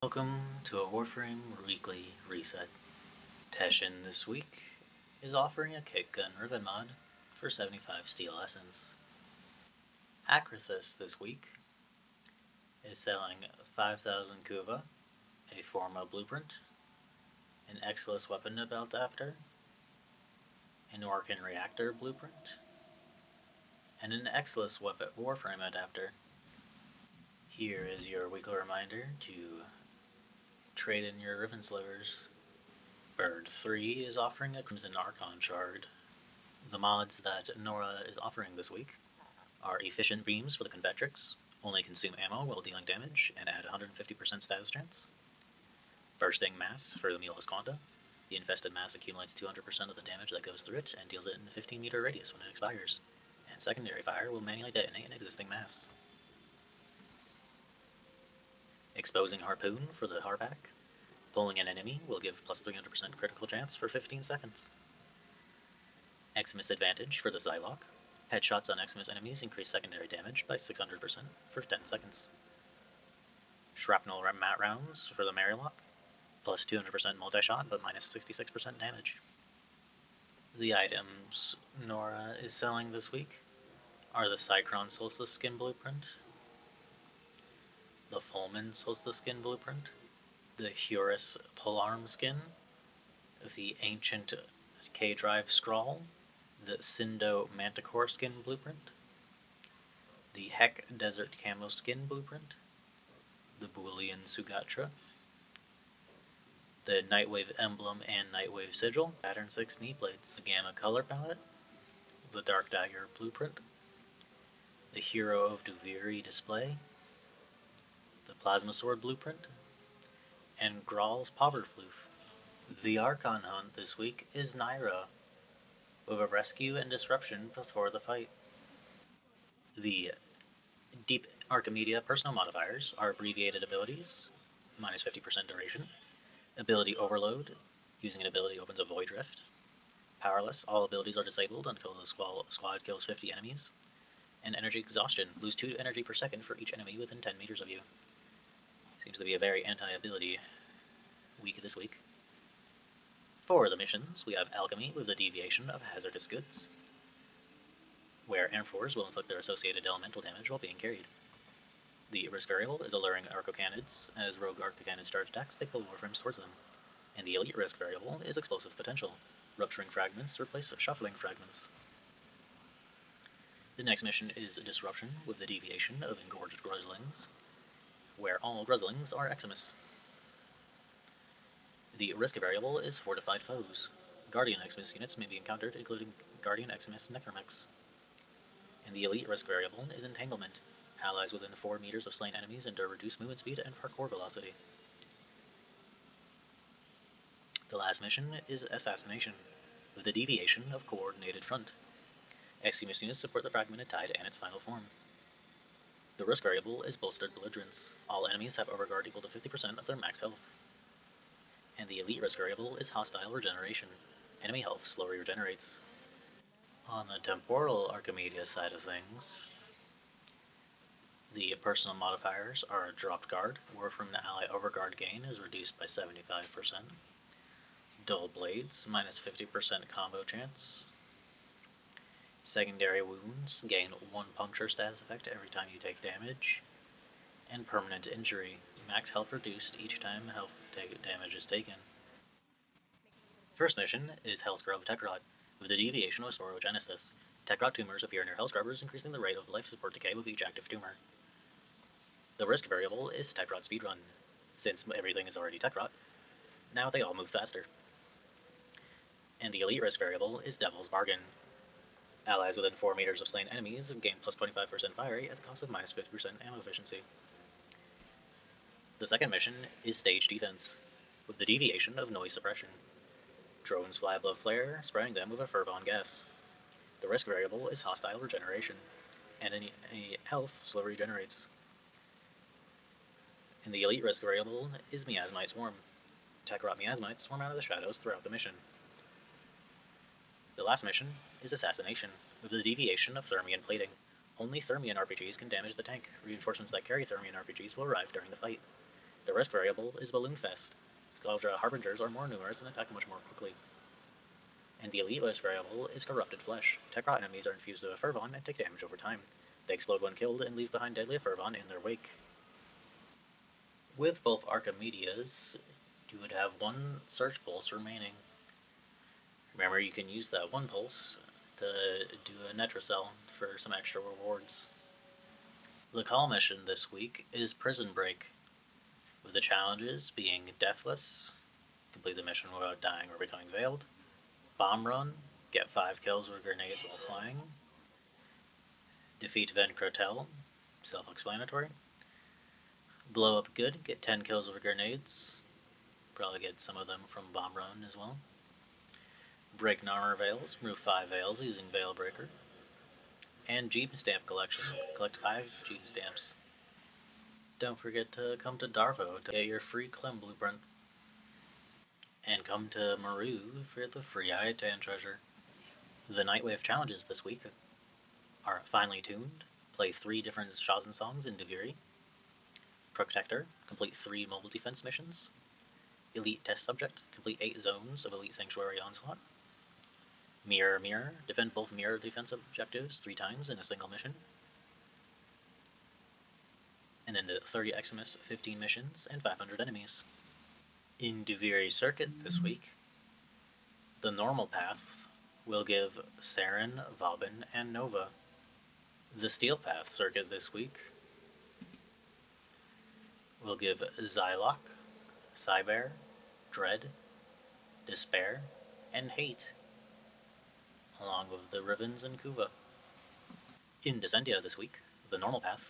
Welcome to a Warframe Weekly Reset. Teshin this week is offering a kick gun ribbon mod for 75 steel essence. Acrithis this week is selling 5,000 Kuva, a Forma blueprint, an Exilus weapon adapter, an Orkan reactor blueprint, and an Exilus Warframe adapter. Here is your weekly reminder to trade in your ribbon slivers. Bird 3 is offering a Crimson Archon shard. The mods that Nora is offering this week are Efficient Beams for the Convetrix, only consume ammo while dealing damage and add 150% status chance. Bursting Mass for the Mulus Quanta. The infested mass accumulates 200% of the damage that goes through it and deals it in a 15-meter radius when it expires, and secondary fire will manually detonate an existing mass. Exposing Harpoon for the Harpack. Pulling an enemy will give plus 300% critical chance for 15 seconds. Eximus Advantage for the Psylocke. Headshots on Eximus enemies increase secondary damage by 600% for 10 seconds. Shrapnel Mat Rounds for the Marylock. Plus 200% multi-shot, but minus 66% damage. The items Nora is selling this week are the Cycron Solstice Skin Blueprint, the Fulman Solstice Skin Blueprint, the Hurus Polearm Skin, the Ancient K-Drive Scrawl, the Sindo Manticore Skin Blueprint, the Heck Desert Camo Skin Blueprint, the Boolean Sugatra, the Nightwave Emblem and Nightwave Sigil, Pattern 6 knee plates, the Gamma Color Palette, the Dark Dagger Blueprint, the Hero of Duviri Display, the Plasma Sword Blueprint, and Graal's Pauperfloof. The Archon hunt this week is Naira, with a rescue and disruption before the fight. The Deep Archimedia personal modifiers are abbreviated abilities, minus 50% duration, Ability Overload, using an ability opens a Void Rift, Powerless, all abilities are disabled until the squad kills 50 enemies, and Energy Exhaustion, lose 2 energy per second for each enemy within 10 meters of you. Seems to be a very anti-ability week this week. For the missions, we have Alchemy with the deviation of hazardous goods, where Amphors will inflict their associated elemental damage while being carried. The risk variable is alluring Arcocanids. As rogue Arcocanids charge attacks, they pull Warframes towards them. And the elite risk variable is explosive potential. Rupturing fragments replace shuffling fragments. The next mission is Disruption with the deviation of Engorged Gruzzlings, where all Gruzzlings are Eximus. The risk variable is Fortified Foes. Guardian Eximus units may be encountered, including Guardian Eximus Necromechs. And the elite risk variable is Entanglement. Allies within 4 meters of slain enemies endure reduced movement speed and parkour velocity. The last mission is Assassination, with the deviation of Coordinated Front. Eximus units support the Fragmented Tide and its final form. The risk variable is Bolstered Belligerence. All enemies have overguard equal to 50% of their max health. And the elite risk variable is Hostile Regeneration. Enemy health slowly regenerates. On the Temporal Archimedia side of things, the personal modifiers are Dropped Guard, where from the ally overguard gain is reduced by 75%. Dull Blades, minus 50% combo chance. Secondary Wounds, gain 1 puncture status effect every time you take damage. And Permanent Injury, max health reduced each time health damage is taken. First mission is Hellscrub Tekrot, with the deviation of Sporogenesis. Tekrot tumors appear near Hellscrubbers, increasing the rate of life support decay with each active tumor. The risk variable is Tekrot Speedrun. Since everything is already Tekrot, now they all move faster. And the elite risk variable is Devil's Bargain. Allies within 4 meters of slain enemies gain plus 25% fire rate at the cost of minus 50% ammo efficiency. The second mission is Stage Defense, with the deviation of Noise Suppression. Drones fly above flare, spraying them with a Furbon gas. The risk variable is Hostile Regeneration, and any health slowly regenerates. And the elite risk variable is Miasmite Swarm. Tekrot Miasmites swarm out of the shadows throughout the mission. The last mission is Assassination, with the deviation of Thermian Plating. Only Thermian RPGs can damage the tank. Reinforcements that carry Thermian RPGs will arrive during the fight. The risk variable is Balloon Fest. Scaldra Harbingers are more numerous and attack much more quickly. And the elite risk variable is Corrupted Flesh. Tekrot enemies are infused with a Fervon and take damage over time. They explode when killed and leave behind deadly Fervon in their wake. With both Archimedias, you would have one Search Pulse remaining. Remember, you can use that one pulse to do a Netracell for some extra rewards. The call mission this week is Prison Break, with the challenges being Deathless, complete the mission without dying or becoming veiled, Bomb Run, get 5 kills with grenades while flying, defeat Ven Crotel, self-explanatory, blow up good, get 10 kills with grenades, probably get some of them from Bomb Run as well, break Narmer Veils, remove 5 Veils using Veil Breaker, and Gene Stamp Collection, collect 5 Gene Stamps. Don't forget to come to Darvo to get your free Clem Blueprint. And come to Maru for the free Ayatan treasure. The Nightwave challenges this week are Finely Tuned, play 3 different Shazin songs in Deviri, Protector, complete 3 mobile defense missions, Elite Test Subject, complete 8 zones of Elite Sanctuary Onslaught, Mirror Mirror, defend both mirror defense objectives 3 times in a single mission, and then the 30 Eximus, 15 missions, and 500 enemies. In Deviri Circuit this week, the normal path will give Saren, Vauban, and Nova. The Steel Path Circuit this week will give Xylock, Cyber, Dread, Despair, and Hate, along with the Rivens and Kuva. In Descendia this week, the normal path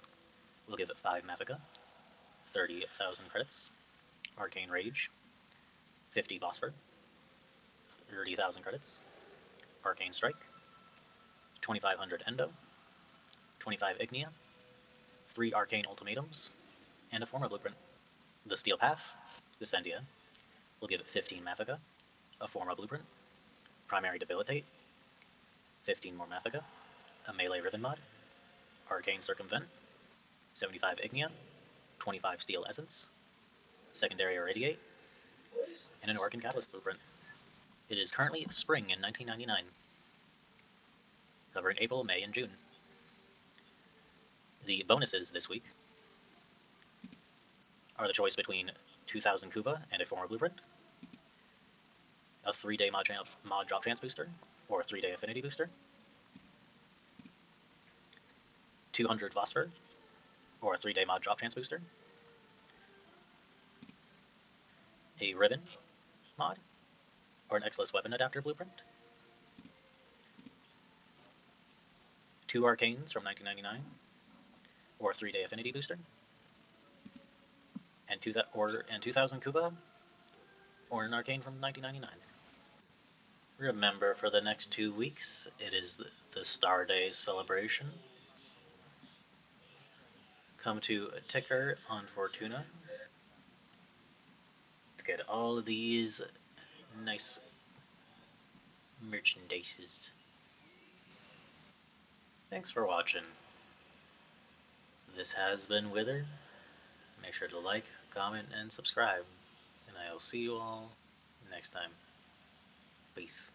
will give 5 Mafika, 30,000 credits, Arcane Rage, 50 Phosphor, 30,000 credits, Arcane Strike, 2,500 Endo, 25 Ignia, 3 Arcane Ultimatums, and a Forma Blueprint. The Steel Path, Descendia, will give 15 Mafika, a Forma Blueprint, Primary Debilitate, 15 more Mafika, a Melee Ribbon mod, Arcane Circumvent, 75 Ignia, 25 Steel Essence, Secondary Irradiate, and an Orcan Catalyst Blueprint. It is currently spring in 1999, covering April, May, and June. The bonuses this week are the choice between 2,000 Kuba and a Former Blueprint, a 3-day mod drop chance booster, or a 3-day affinity booster, 200 Phosphor, or a 3-day mod drop chance booster, a Ribbon mod, or an Exilus Weapon Adapter Blueprint, 2 Arcanes from 1999, or a 3-day affinity booster, and 2,000 Kuba, or an Arcane from 1999. Remember, for the next 2 weeks, it is the Star Days celebration. Come to Ticker on Fortuna to get all of these nice merchandises. Thanks for watching. This has been Wither. Make sure to like, comment, and subscribe. And I will see you all next time. Peace.